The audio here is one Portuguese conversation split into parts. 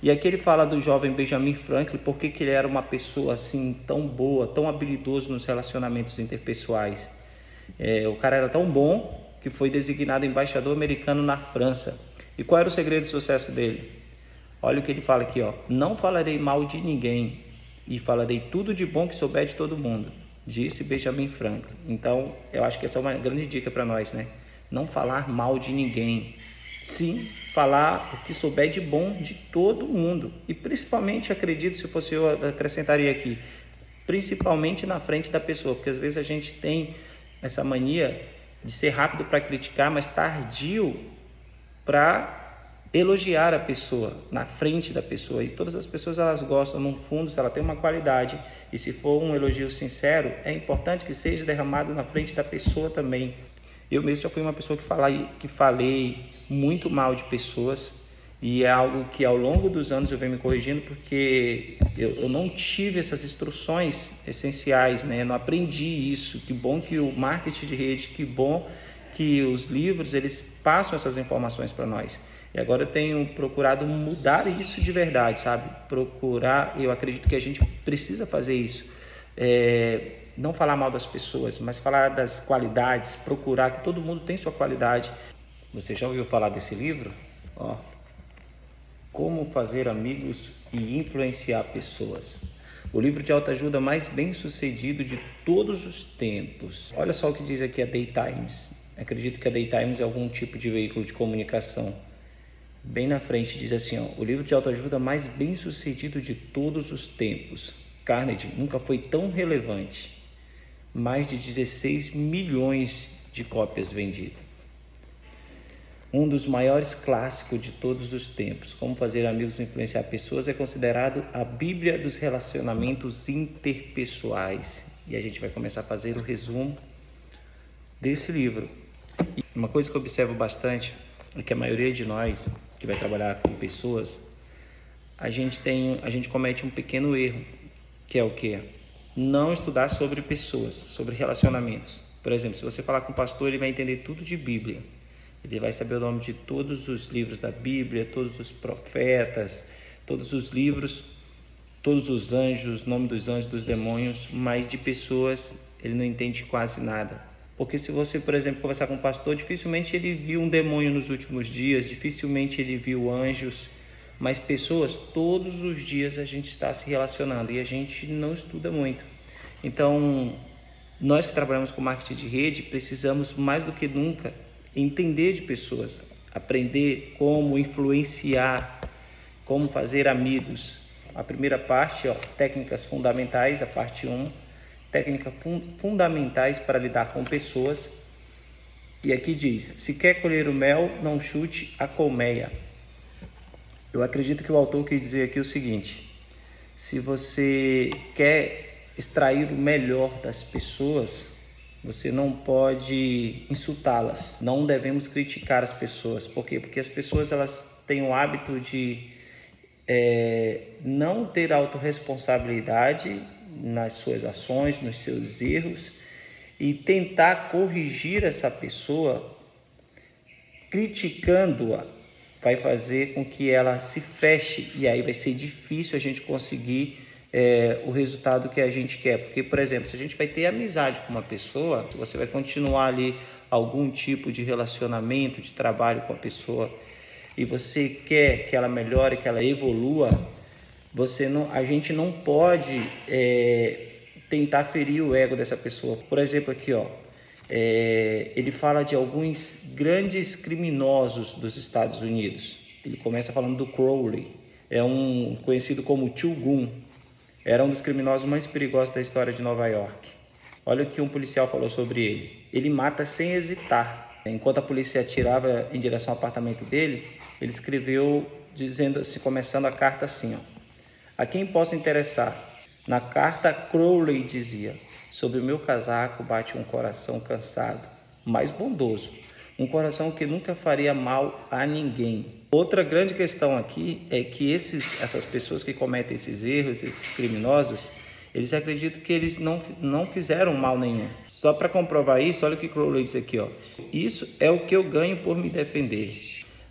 E aqui ele fala do jovem Benjamin Franklin, porque que ele era uma pessoa assim tão boa, tão habilidoso nos relacionamentos interpessoais. O cara era tão bom que foi designado embaixador americano na França. E qual era o segredo do sucesso dele? Olha o que ele fala aqui, ó. Não falarei mal de ninguém e falarei tudo de bom que souber de todo mundo, disse Benjamin Franklin. Então, eu acho que essa é uma grande dica para nós, né? Não falar mal de ninguém. Sim, falar o que souber de bom de todo mundo. E principalmente, acredito, se fosse eu, acrescentaria aqui, principalmente na frente da pessoa, porque às vezes a gente tem essa mania de ser rápido para criticar, mas tardio para elogiar a pessoa, na frente da pessoa. E todas as pessoas, elas gostam, no fundo, se ela tem uma qualidade, e se for um elogio sincero, é importante que seja derramado na frente da pessoa também. Eu mesmo já fui uma pessoa que falei muito mal de pessoas, e é algo que ao longo dos anos eu venho me corrigindo, porque eu não tive essas instruções essenciais, né? Eu não aprendi isso. Que bom que o marketing de rede, que bom que os livros, eles passam essas informações para nós. E agora eu tenho procurado mudar isso de verdade, sabe? Eu acredito que a gente precisa fazer isso. Não falar mal das pessoas, mas falar das qualidades, procurar que todo mundo tem sua qualidade. Você já ouviu falar desse livro? Ó, Como Fazer Amigos e Influenciar Pessoas. O livro de autoajuda mais bem sucedido de todos os tempos. Olha só o que diz aqui a The Times. Acredito que a The Times é algum tipo de veículo de comunicação. Bem na frente diz assim, ó, o livro de autoajuda mais bem sucedido de todos os tempos. Carnegie nunca foi tão relevante. Mais de 16 milhões de cópias vendidas. Um dos maiores clássicos de todos os tempos, Como Fazer Amigos e Influenciar Pessoas, é considerado a Bíblia dos relacionamentos interpessoais. E a gente vai começar a fazer o resumo desse livro. E uma coisa que eu observo bastante é que a maioria de nós que vai trabalhar com pessoas, a gente comete um pequeno erro, que é o quê? Não estudar sobre pessoas, sobre relacionamentos. Por exemplo, se você falar com um pastor, ele vai entender tudo de Bíblia. Ele vai saber o nome de todos os livros da Bíblia, todos os profetas, todos os livros, todos os anjos, nome dos anjos, dos demônios, mas de pessoas ele não entende quase nada. Porque se você, por exemplo, conversar com um pastor, dificilmente ele viu um demônio nos últimos dias, dificilmente ele viu anjos, mas pessoas, todos os dias a gente está se relacionando e a gente não estuda muito. Então, nós que trabalhamos com marketing de rede, precisamos mais do que nunca entender de pessoas, aprender como influenciar, como fazer amigos. A primeira parte, ó, técnicas fundamentais, a parte 1, técnicas fundamentais para lidar com pessoas. E aqui diz, se quer colher o mel, não chute a colmeia. Eu acredito que o autor quis dizer aqui o seguinte, se você quer extrair o melhor das pessoas, você não pode insultá-las. Não devemos criticar as pessoas. Por quê? Porque as pessoas, elas têm o hábito de não ter autorresponsabilidade nas suas ações, nos seus erros, e tentar corrigir essa pessoa, criticando-a, vai fazer com que ela se feche, e aí vai ser difícil a gente conseguir o resultado que a gente quer. Porque, por exemplo, se a gente vai ter amizade com uma pessoa, se você vai continuar ali algum tipo de relacionamento, de trabalho com a pessoa, e você quer que ela melhore, que ela evolua, a gente não pode tentar ferir o ego dessa pessoa. Por exemplo, aqui, ó, ele fala de alguns grandes criminosos dos Estados Unidos. Ele começa falando do Crowley, conhecido como Shogun. Era um dos criminosos mais perigosos da história de Nova York. Olha o que um policial falou sobre ele. Ele mata sem hesitar. Enquanto a polícia atirava em direção ao apartamento dele, ele escreveu, começando a carta assim, ó. A quem possa interessar. Na carta, Crowley dizia, sobre o meu casaco bate um coração cansado, mas bondoso. Um coração que nunca faria mal a ninguém. Outra grande questão aqui é que essas pessoas que cometem esses erros, esses criminosos, eles acreditam que eles não fizeram mal nenhum. Só para comprovar isso, olha o que Crowley diz aqui, ó. Isso é o que eu ganho por me defender.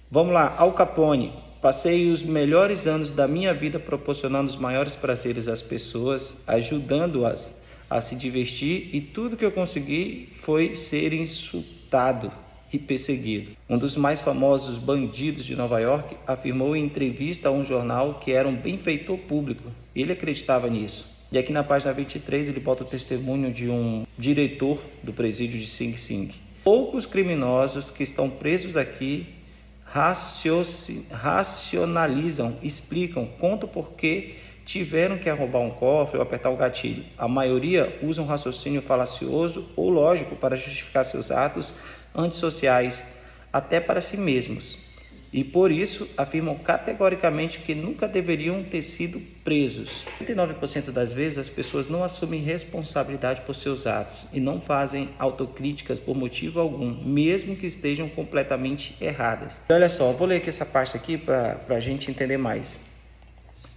Vamos lá, Al Capone. Passei os melhores anos da minha vida proporcionando os maiores prazeres às pessoas, ajudando-as a se divertir, e tudo que eu consegui foi ser insultado e perseguido. Um dos mais famosos bandidos de Nova York afirmou em entrevista a um jornal que era um benfeitor público. Ele acreditava nisso. E aqui na página 23 ele bota o testemunho de um diretor do presídio de Sing Sing. Poucos criminosos que estão presos aqui racionalizam, explicam, contam porque tiveram que arrombar um cofre ou apertar o gatilho. A maioria usa um raciocínio falacioso ou lógico para justificar seus atos antissociais, até para si mesmos. E por isso afirmam categoricamente que nunca deveriam ter sido presos. 99% das vezes as pessoas não assumem responsabilidade por seus atos e não fazem autocríticas por motivo algum, mesmo que estejam completamente erradas. Então, olha só, vou ler aqui essa parte aqui para a gente entender mais.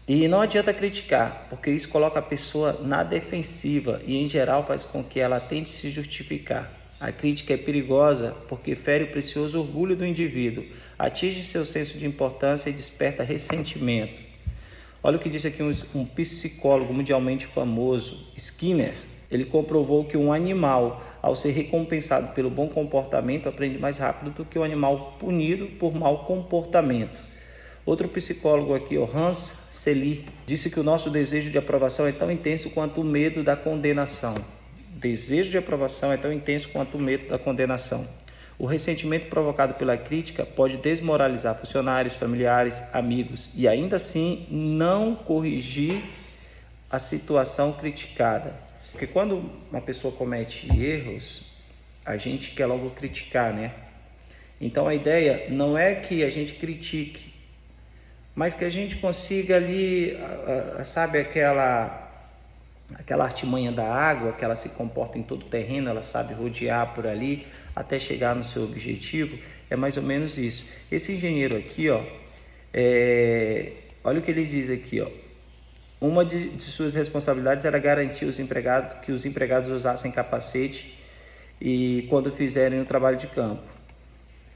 E não adianta criticar, porque isso coloca a pessoa na defensiva e, em geral, faz com que ela tente se justificar. A crítica é perigosa porque fere o precioso orgulho do indivíduo, atinge seu senso de importância e desperta ressentimento. Olha o que diz aqui um psicólogo mundialmente famoso, Skinner. Ele comprovou que um animal, ao ser recompensado pelo bom comportamento, aprende mais rápido do que o animal punido por mau comportamento. Outro psicólogo aqui, Hans Selye, disse que o nosso desejo de aprovação é tão intenso quanto o medo da condenação. O desejo de aprovação é tão intenso quanto o medo da condenação. O ressentimento provocado pela crítica pode desmoralizar funcionários, familiares, amigos e ainda assim não corrigir a situação criticada. Porque quando uma pessoa comete erros, a gente quer logo criticar, né? Então a ideia não é que a gente critique, mas que a gente consiga ali, sabe, aquela artimanha da água, que ela se comporta em todo o terreno, ela sabe rodear por ali até chegar no seu objetivo. É mais ou menos isso. Esse engenheiro aqui, ó, olha o que ele diz aqui, ó. Uma de suas responsabilidades era garantir que os empregados usassem capacete e quando fizerem o trabalho de campo.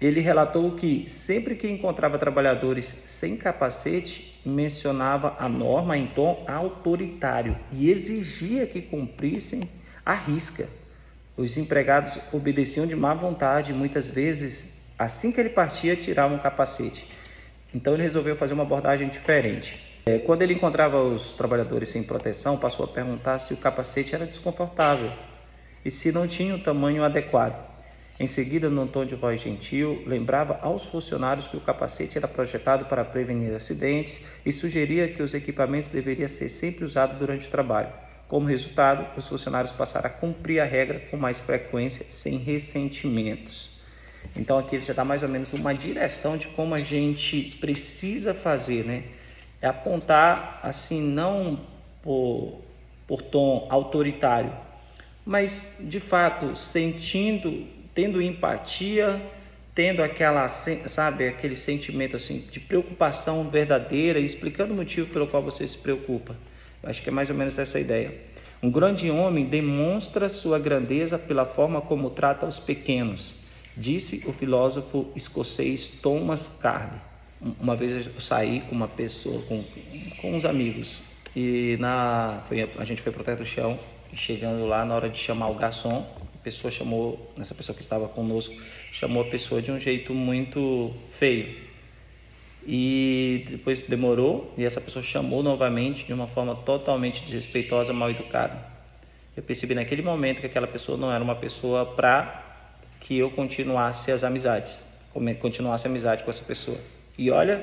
Ele relatou que sempre que encontrava trabalhadores sem capacete, mencionava a norma em tom autoritário e exigia que cumprissem à risca. Os empregados obedeciam de má vontade e muitas vezes, assim que ele partia, tiravam o capacete. Então ele resolveu fazer uma abordagem diferente. Quando ele encontrava os trabalhadores sem proteção, passou a perguntar se o capacete era desconfortável e se não tinha o tamanho adequado. Em seguida, num tom de voz gentil, lembrava aos funcionários que o capacete era projetado para prevenir acidentes e sugeria que os equipamentos deveriam ser sempre usados durante o trabalho. Como resultado, os funcionários passaram a cumprir a regra com mais frequência, sem ressentimentos. Então aqui ele já dá mais ou menos uma direção de como a gente precisa fazer, né? É apontar assim, não por tom autoritário, mas de fato tendo empatia, tendo aquele sentimento assim de preocupação verdadeira e explicando o motivo pelo qual você se preocupa. Eu acho que é mais ou menos essa a ideia. Um grande homem demonstra sua grandeza pela forma como trata os pequenos, disse o filósofo escocês Thomas Carlyle. Uma vez eu saí com uma pessoa, com uns amigos, e a gente foi para o teto do chão, e chegando lá, na hora de chamar o garçom, essa pessoa que estava conosco, chamou a pessoa de um jeito muito feio. E depois demorou, e essa pessoa chamou novamente de uma forma totalmente desrespeitosa, mal educada. Eu percebi naquele momento que aquela pessoa não era uma pessoa para que eu continuasse a amizade com essa pessoa. E olha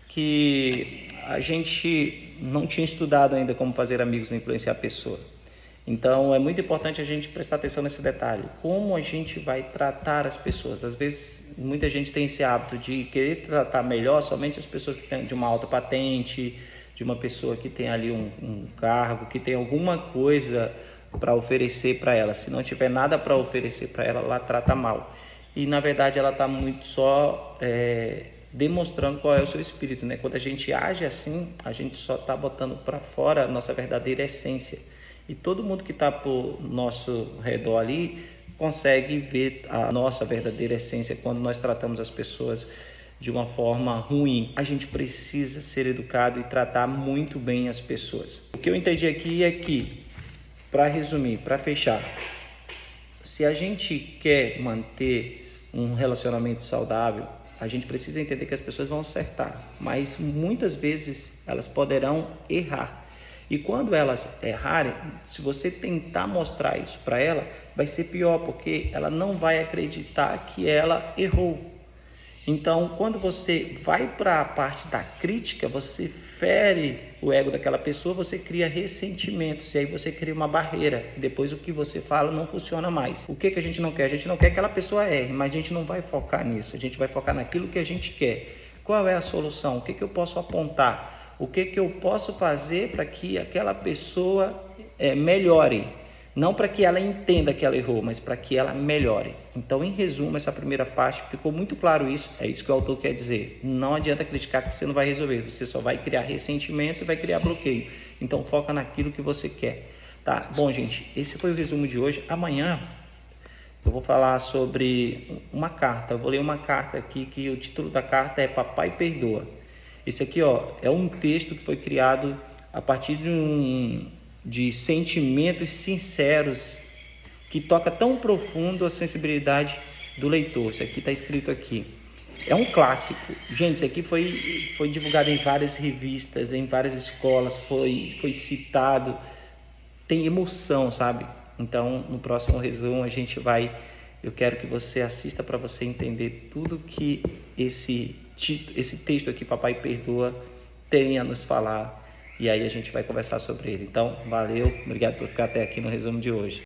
que a gente não tinha estudado ainda como fazer amigos e influenciar a pessoa. Então é muito importante a gente prestar atenção nesse detalhe, como a gente vai tratar as pessoas. Às vezes muita gente tem esse hábito de querer tratar melhor somente as pessoas que têm de uma alta patente, de uma pessoa que tem ali um cargo, que tem alguma coisa para oferecer para ela. Se não tiver nada para oferecer para ela, ela trata mal. E na verdade ela está muito só demonstrando qual é o seu espírito, né? Quando a gente age assim, a gente só está botando para fora a nossa verdadeira essência. E todo mundo que está por nosso redor ali consegue ver a nossa verdadeira essência quando nós tratamos as pessoas de uma forma ruim. A gente precisa ser educado e tratar muito bem as pessoas. O que eu entendi aqui é que, para resumir, para fechar, se a gente quer manter um relacionamento saudável, a gente precisa entender que as pessoas vão acertar, mas muitas vezes elas poderão errar. E quando elas errarem, se você tentar mostrar isso para ela, vai ser pior, porque ela não vai acreditar que ela errou. Então, quando você vai para a parte da crítica, você fere o ego daquela pessoa, você cria ressentimentos e aí você cria uma barreira. E depois o que você fala não funciona mais. O que a gente não quer? A gente não quer que aquela pessoa erre, mas a gente não vai focar nisso. A gente vai focar naquilo que a gente quer. Qual é a solução? O que eu posso apontar? O que eu posso fazer para que aquela pessoa melhore? Não para que ela entenda que ela errou, mas para que ela melhore. Então, em resumo, essa primeira parte ficou muito claro isso. É isso que o autor quer dizer. Não adianta criticar que você não vai resolver. Você só vai criar ressentimento e vai criar bloqueio. Então, foca naquilo que você quer. Tá? Bom, gente, esse foi o resumo de hoje. Amanhã eu vou falar sobre uma carta. Eu vou ler uma carta aqui que o título da carta é Papai Perdoa. Esse aqui, é um texto que foi criado a partir de sentimentos sinceros, que toca tão profundo a sensibilidade do leitor. Isso aqui está escrito aqui. É um clássico. Gente, isso aqui foi divulgado em várias revistas, em várias escolas, foi citado. Tem emoção, sabe? Então, no próximo resumo, eu quero que você assista para você entender tudo que esse texto aqui, Papai Perdoa, tem a nos falar. E aí a gente vai conversar sobre ele. Então, valeu, obrigado por ficar até aqui no resumo de hoje.